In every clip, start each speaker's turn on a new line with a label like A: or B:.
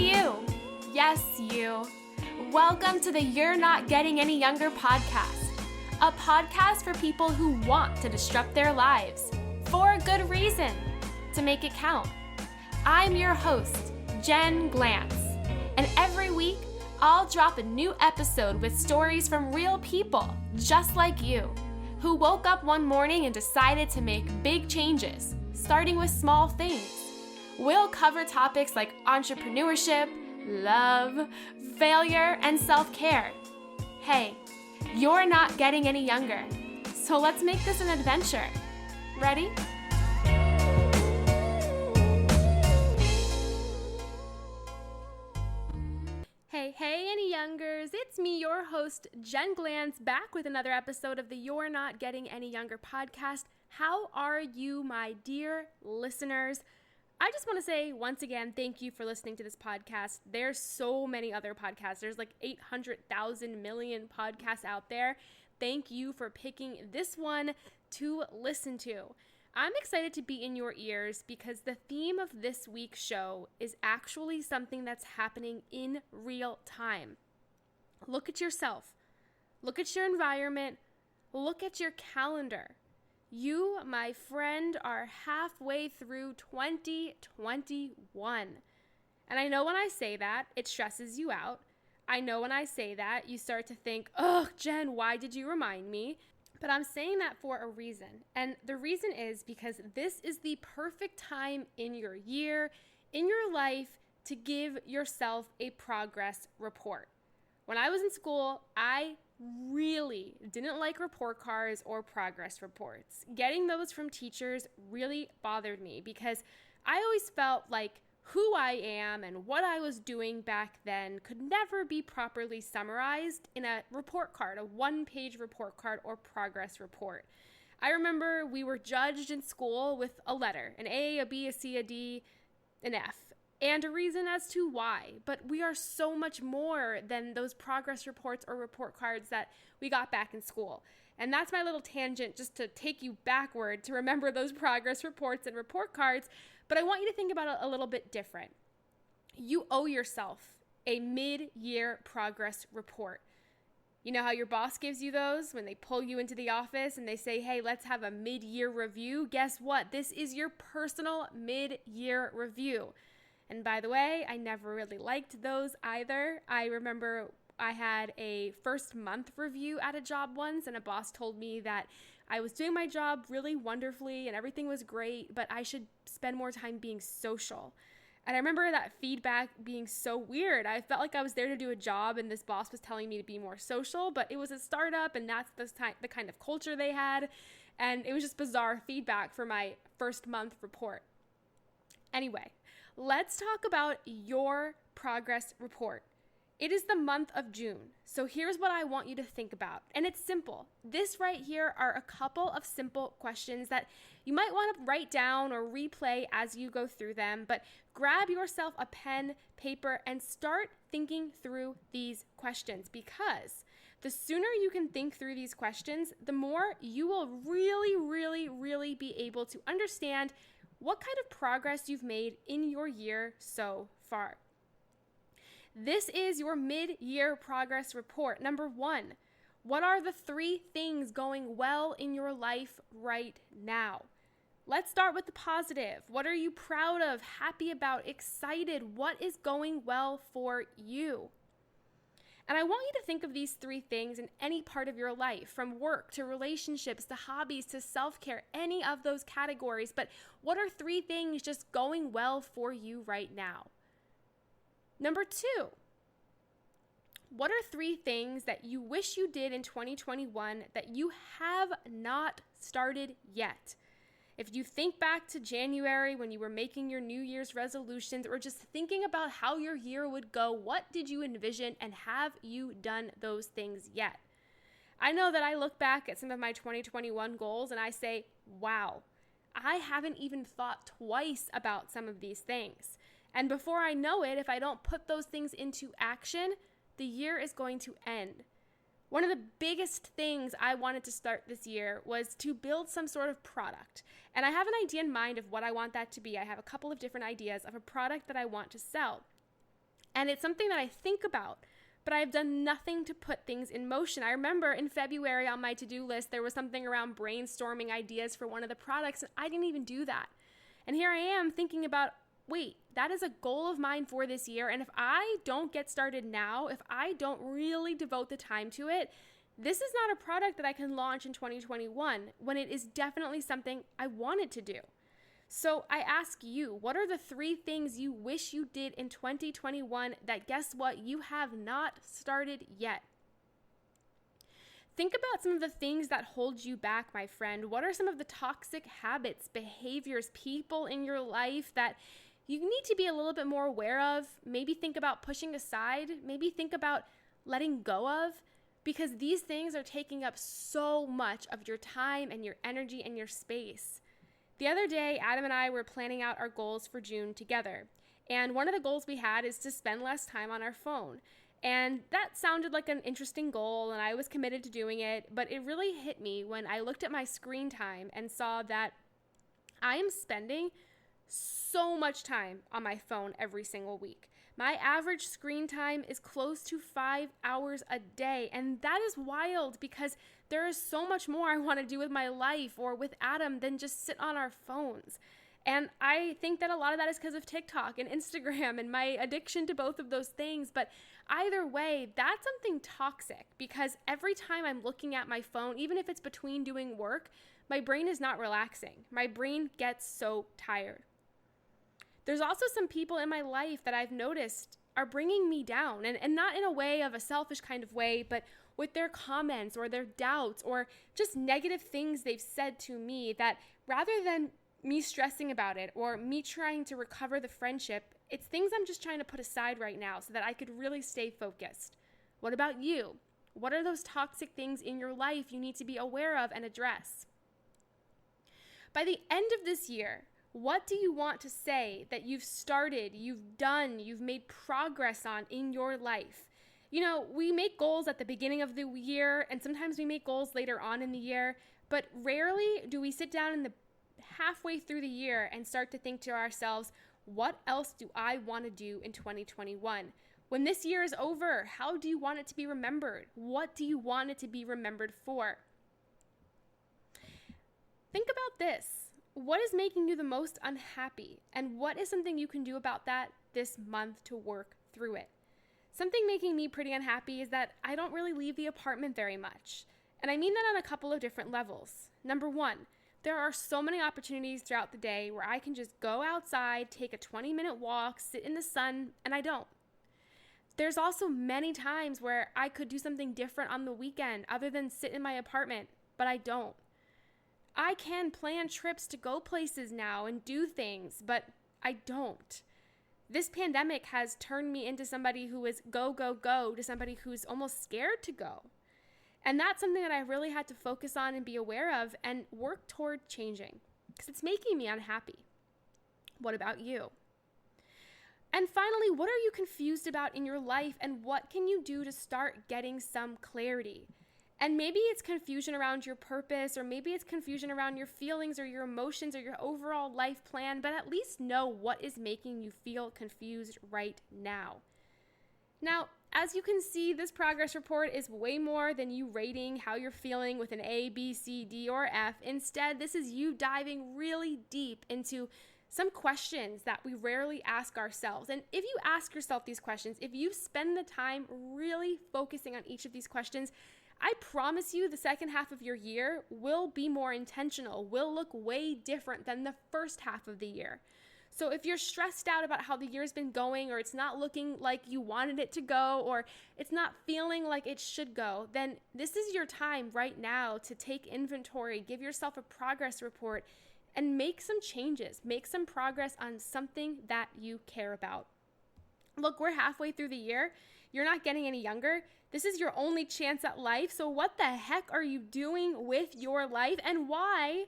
A: Hey you! Yes, you. Welcome to the You're Not Getting Any Younger podcast. A podcast for people who want to disrupt their lives for a good reason, to make it count. I'm your host, Jen Glantz, and every week I'll drop a new episode with stories from real people just like you, who woke up one morning and decided to make big changes, starting with small things. We'll cover topics like entrepreneurship, love, failure, and self-care. Hey, you're not getting any younger, so let's make this an adventure. Ready? Hey, any youngers, it's me, your host, Jen Glantz, back with another episode of the You're Not Getting Any Younger podcast. How are you, my dear listeners? I just want to say once again, thank you for listening to this podcast. There's so many other podcasts. There's like 800,000 million podcasts out there. Thank you for picking this one to listen to. I'm excited to be in your ears because the theme of this week's show is actually something that's happening in real time. Look at yourself. Look at your environment. Look at your calendar. You, my friend, are halfway through 2021. And I know when I say that, it stresses you out. I know when I say that, you start to think, oh, Jen, why did you remind me? But I'm saying that for a reason. And the reason is because this is the perfect time in your year, in your life, to give yourself a progress report. When I was in school, I really didn't like report cards or progress reports. Getting those from teachers really bothered me because I always felt like who I am and what I was doing back then could never be properly summarized in a report card, a one-page report card or progress report. I remember we were judged in school with a letter, an A, a B, a C, a D, an F, and a reason as to why. But we are so much more than those progress reports or report cards that we got back in school. And that's my little tangent just to take you backward to remember those progress reports and report cards. But I want you to think about it a little bit different. You owe yourself a mid-year progress report. You know how your boss gives you those when they pull you into the office and they say, hey, let's have a mid-year review? Guess what? This is your personal mid-year review. And by the way, I never really liked those either. I remember I had a first month review at a job once, and a boss told me that I was doing my job really wonderfully and everything was great, but I should spend more time being social. And I remember that feedback being so weird. I felt like I was there to do a job and this boss was telling me to be more social, but it was a startup and that's the kind of culture they had. And it was just bizarre feedback for my first month report. Anyway, let's talk about your progress report. It is the month of June, so here's what I want you to think about, and it's simple. This right here are a couple of simple questions that you might want to write down or replay as you go through them, but grab yourself a pen, paper, and start thinking through these questions because the sooner you can think through these questions, the more you will really be able to understand what kind of progress you've made in your year so far. This is your mid-year progress report. Number 1, what are the 3 things going well in your life right now? Let's start with the positive. What are you proud of, happy about, excited? What is going well for you? And I want you to think of these 3 things in any part of your life, from work to relationships to hobbies to self-care, any of those categories. But what are 3 things just going well for you right now? Number 2, what are 3 things that you wish you did in 2021 that you have not started yet? If you think back to January when you were making your New Year's resolutions or just thinking about how your year would go, what did you envision and have you done those things yet? I know that I look back at some of my 2021 goals and I say, wow, I haven't even thought twice about some of these things. And before I know it, if I don't put those things into action, the year is going to end. One of the biggest things I wanted to start this year was to build some sort of product. And I have an idea in mind of what I want that to be. I have a couple of different ideas of a product that I want to sell. And it's something that I think about, but I've done nothing to put things in motion. I remember in February on my to-do list, there was something around brainstorming ideas for one of the products, and I didn't even do that. And here I am thinking about, wait, that is a goal of mine for this year. And if I don't get started now, if I don't really devote the time to it, this is not a product that I can launch in 2021 when it is definitely something I wanted to do. So I ask you, what are the 3 things you wish you did in 2021 that, guess what, you have not started yet? Think about some of the things that hold you back, my friend. What are some of the toxic habits, behaviors, people in your life that you need to be a little bit more aware of? Maybe think about pushing aside. Maybe think about letting go of, because these things are taking up so much of your time and your energy and your space. The other day, Adam and I were planning out our goals for June together. And one of the goals we had is to spend less time on our phone. And that sounded like an interesting goal, and I was committed to doing it, but it really hit me when I looked at my screen time and saw that I am spending so much time on my phone every single week. My average screen time is close to 5 hours a day, and that is wild because there is so much more I want to do with my life or with Adam than just sit on our phones. And I think that a lot of that is because of TikTok and Instagram and my addiction to both of those things. But either way, that's something toxic because every time I'm looking at my phone, even if it's between doing work, my brain is not relaxing. My brain gets so tired. There's also some people in my life that I've noticed are bringing me down, and not in a way of a selfish kind of way, but with their comments or their doubts or just negative things they've said to me that rather than me stressing about it or me trying to recover the friendship, it's things I'm just trying to put aside right now so that I could really stay focused. What about you? What are those toxic things in your life you need to be aware of and address? By the end of this year, what do you want to say that you've started, you've done, you've made progress on in your life? You know, we make goals at the beginning of the year, and sometimes we make goals later on in the year, but rarely do we sit down in the halfway through the year and start to think to ourselves, what else do I want to do in 2021? When this year is over, how do you want it to be remembered? What do you want it to be remembered for? Think about this. What is making you the most unhappy? And what is something you can do about that this month to work through it? Something making me pretty unhappy is that I don't really leave the apartment very much. And I mean that on a couple of different levels. Number one, there are so many opportunities throughout the day where I can just go outside, take a 20-minute walk, sit in the sun, and I don't. There's also many times where I could do something different on the weekend other than sit in my apartment, but I don't. I can plan trips to go places now and do things, but I don't. This pandemic has turned me into somebody who is go, go, go to somebody who's almost scared to go. And that's something that I really had to focus on and be aware of and work toward changing because it's making me unhappy. What about you? And finally, what are you confused about in your life and what can you do to start getting some clarity? And maybe it's confusion around your purpose, or maybe it's confusion around your feelings or your emotions or your overall life plan, but at least know what is making you feel confused right now. Now, as you can see, this progress report is way more than you rating how you're feeling with an A, B, C, D, or F. Instead, this is you diving really deep into some questions that we rarely ask ourselves. And if you ask yourself these questions, if you spend the time really focusing on each of these questions, I promise you the second half of your year will be more intentional, will look way different than the first half of the year. So if you're stressed out about how the year's been going, or it's not looking like you wanted it to go, or it's not feeling like it should go, then this is your time right now to take inventory, give yourself a progress report, and make some changes, make some progress on something that you care about. Look, we're halfway through the year. You're not getting any younger. This is your only chance at life. So what the heck are you doing with your life? And why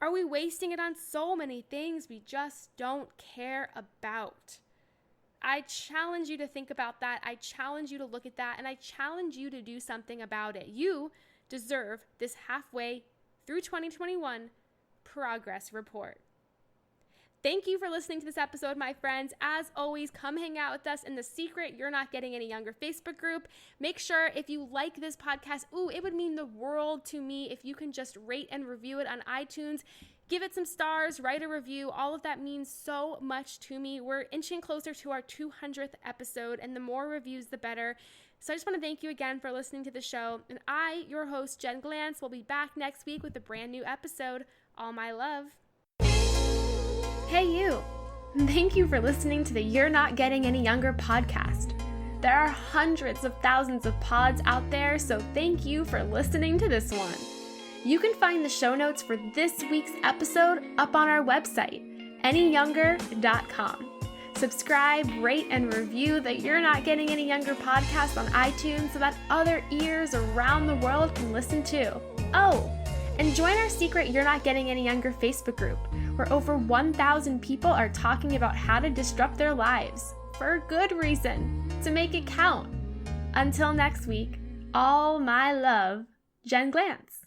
A: are we wasting it on so many things we just don't care about? I challenge you to think about that. I challenge you to look at that. And I challenge you to do something about it. You deserve this halfway through 2021 progress report. Thank you for listening to this episode, my friends. As always, come hang out with us in the secret You're Not Getting Any Younger Facebook group. Make sure if you like this podcast, it would mean the world to me if you can just rate and review it on iTunes. Give it some stars, write a review. All of that means so much to me. We're inching closer to our 200th episode, and the more reviews, the better. So I just want to thank you again for listening to the show. And I, your host, Jen Glantz, will be back next week with a brand new episode. All my love. Hey you! Thank you for listening to the You're Not Getting Any Younger podcast. There are hundreds of thousands of pods out there, so thank you for listening to this one. You can find the show notes for this week's episode up on our website, anyyounger.com. Subscribe, rate, and review the You're Not Getting Any Younger podcast on iTunes so that other ears around the world can listen too. Oh, and join our secret You're Not Getting Any Younger Facebook group, where over 1,000 people are talking about how to disrupt their lives, for a good reason, to make it count. Until next week, all my love, Jen Glantz.